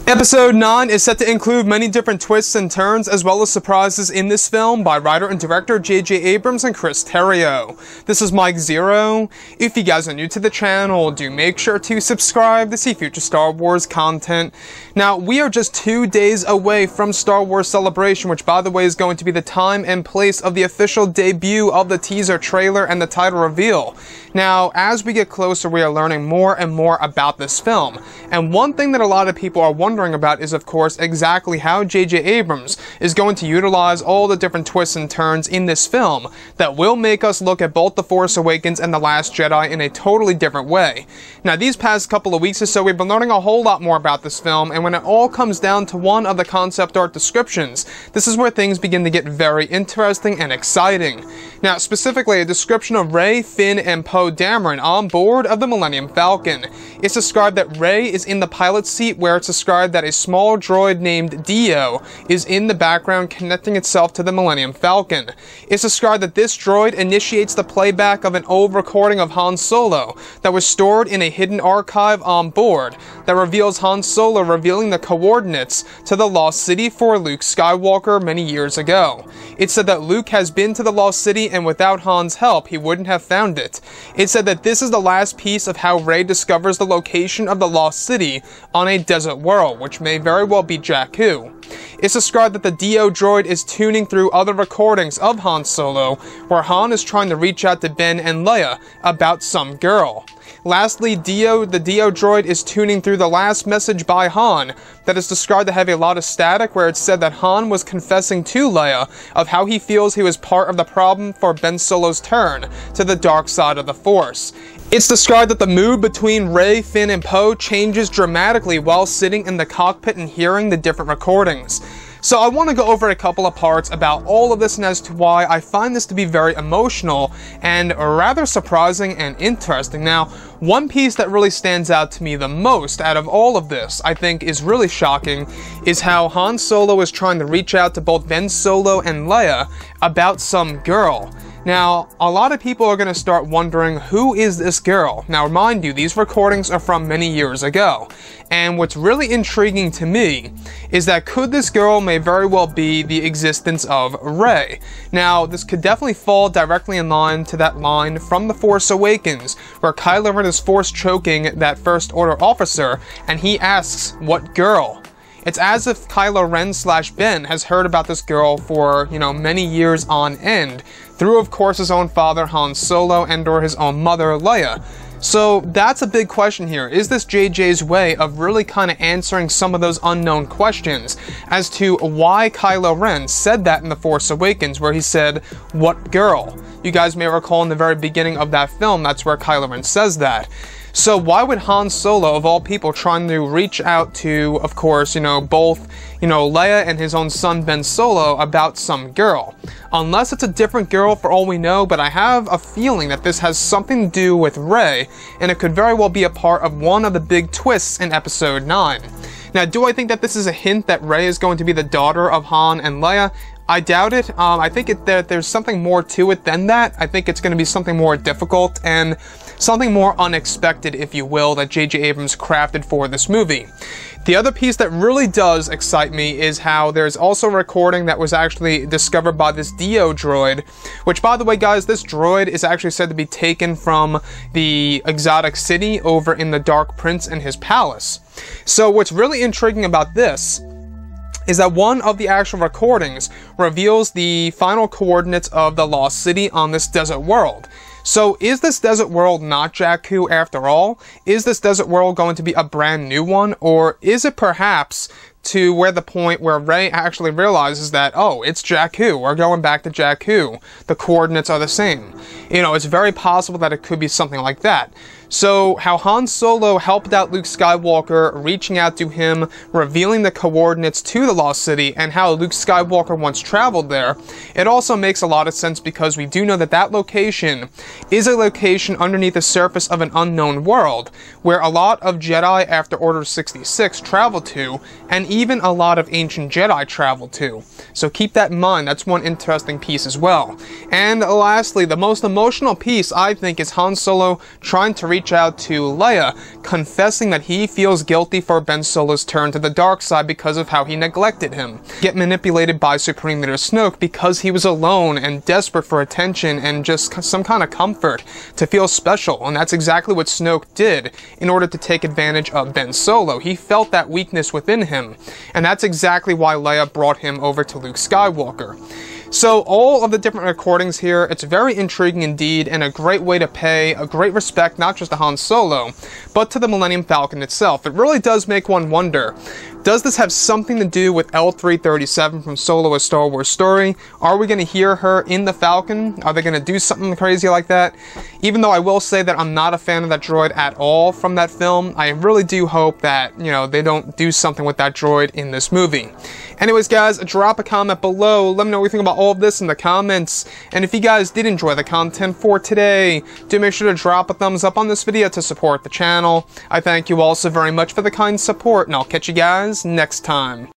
Episode 9 is set to include many different twists and turns as well as surprises in this film by writer and director J.J. Abrams and Chris Terrio. This is Mike Zero. If you guys are new to the channel, do make sure to subscribe to see future Star Wars content. Now, we are just 2 days away from Star Wars Celebration, which by the way is going to be the time and place of the official debut of the teaser trailer and the title reveal. Now, as we get closer, we are learning more and more about this film. And one thing that a lot of people are wondering about is, of course, exactly how J.J. Abrams is going to utilize all the different twists and turns in this film that will make us look at both The Force Awakens and The Last Jedi in a totally different way. Now, these past couple of weeks or so, we've been learning a whole lot more about this film, and when it all comes down to one of the concept art descriptions, this is where things begin to get very interesting and exciting. Now, specifically, a description of Rey, Finn, and Poe Dameron on board of the Millennium Falcon. It's described that Rey is in the pilot's seat, where it's described that a small droid named Dio is in the background connecting itself to the Millennium Falcon. It's described that this droid initiates the playback of an old recording of Han Solo that was stored in a hidden archive on board that reveals Han Solo revealing the coordinates to the Lost City for Luke Skywalker many years ago. It said that Luke has been to the Lost City and without Han's help he wouldn't have found it. It said that this is the last piece of how Rey discovers the location of the Lost City on a desert world, which may very well be Jakku. It's described that the Dio droid is tuning through other recordings of Han Solo, where Han is trying to reach out to Ben and Leia about some girl. Lastly, the Dio droid is tuning through the last message by Han that is described to have a lot of static, where it said that Han was confessing to Leia of how he feels he was part of the problem for Ben Solo's turn to the dark side of the Force. It's described that the mood between Rey, Finn, and Poe changes dramatically while sitting in the cockpit and hearing the different recordings. So I want to go over a couple of parts about all of this and as to why I find this to be very emotional and rather surprising and interesting. Now, one piece that really stands out to me the most out of all of this, I think is really shocking, is how Han Solo is trying to reach out to both Ben Solo and Leia about some girl. Now, a lot of people are going to start wondering, who is this girl? Now, mind you, these recordings are from many years ago. And what's really intriguing to me is that could this girl may very well be the existence of Rey. Now, this could definitely fall directly in line to that line from The Force Awakens, where Kylo Ren is force choking that First Order officer, and he asks, "What girl?" It's as if Kylo Ren/Ben has heard about this girl for, many years on end, through, of course, his own father, Han Solo, and/or his own mother, Leia. So that's a big question here. Is this JJ's way of really kind of answering some of those unknown questions as to why Kylo Ren said that in The Force Awakens, where he said, "What girl?" You guys may recall in the very beginning of that film, that's where Kylo Ren says that. So why would Han Solo, of all people, trying to reach out to, of course, both, Leia and his own son Ben Solo about some girl? Unless it's a different girl for all we know, but I have a feeling that this has something to do with Rey, and it could very well be a part of one of the big twists in Episode 9. Now, do I think that this is a hint that Rey is going to be the daughter of Han and Leia? I doubt it. I think that there's something more to it than that. I think it's going to be something more difficult and something more unexpected, if you will, that J.J. Abrams crafted for this movie. The other piece that really does excite me is how there's also a recording that was actually discovered by this Dio droid, which, by the way, guys, this droid is actually said to be taken from the exotic city over in The Dark Prince and his palace. So what's really intriguing about this is that one of the actual recordings reveals the final coordinates of the Lost City on this desert world. So is this desert world not Jakku after all? Is this desert world going to be a brand new one? Or is it perhaps to where the point where Rey actually realizes that, oh, it's Jakku, we're going back to Jakku, the coordinates are the same. It's very possible that it could be something like that. So, how Han Solo helped out Luke Skywalker, reaching out to him, revealing the coordinates to the Lost City, and how Luke Skywalker once traveled there, it also makes a lot of sense because we do know that that location is a location underneath the surface of an unknown world, where a lot of Jedi after Order 66 traveled to, and even a lot of ancient Jedi traveled to. So keep that in mind, that's one interesting piece as well. And lastly, the most emotional piece, I think, is Han Solo trying to reach out to Leia, confessing that he feels guilty for Ben Solo's turn to the dark side because of how he neglected him. Get manipulated by Supreme Leader Snoke because he was alone and desperate for attention and just some kind of comfort to feel special, and that's exactly what Snoke did in order to take advantage of Ben Solo. He felt that weakness within him, and that's exactly why Leia brought him over to Luke Skywalker. So all of the different recordings here, it's very intriguing indeed, and a great way to pay a great respect not just to Han Solo, but to the Millennium Falcon itself. It really does make one wonder, does this have something to do with L337 from Solo: A Star Wars Story? Are we going to hear her in the Falcon? Are they going to do something crazy like that? Even though I will say that I'm not a fan of that droid at all from that film, I really do hope that, you know, they don't do something with that droid in this movie. Anyways, guys, drop a comment below. Let me know what you think about all of this in the comments. And if you guys did enjoy the content for today, do make sure to drop a thumbs up on this video to support the channel. I thank you all so very much for the kind support, and I'll catch you guys next time.